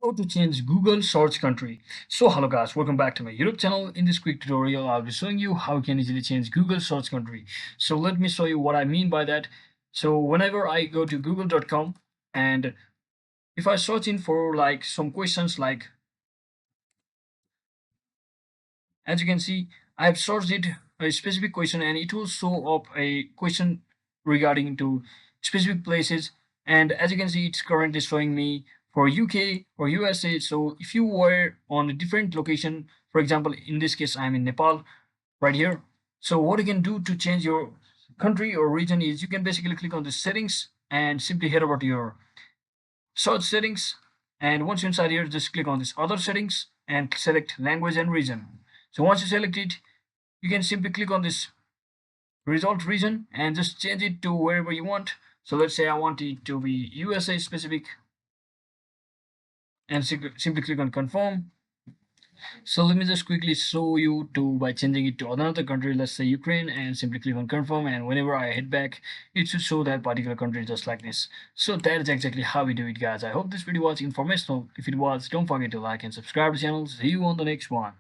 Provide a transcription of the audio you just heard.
How to change Google search country. So hello guys, welcome back to my YouTube channel. In this quick tutorial, I'll be showing you how you can easily change Google search country. So let me show you what I mean by that. So whenever I go to google.com and if I search in for like some questions like, as you can see, I have searched it a specific question and it will show up a question regarding to specific places. And as you can see, it's currently showing me for UK or USA. So if you were on a different location, for example, in this case, I'm in Nepal right here. So what you can do to change your country or region is you can basically click on the settings and simply head over to your search settings. And once you're inside here, just click on this other settings and select language and region. So once you select it, you can simply click on this result region and just change it to wherever you want. So let's say I want it to be USA specific and simply click on confirm. So let me just quickly show you to by changing it to another country, let's say Ukraine, and simply click on confirm. And whenever I head back, it should show that particular country just like this. So that is exactly how we do it, guys. I hope this video was informational. If it was, don't forget to like and subscribe to the channel. See you on the next one.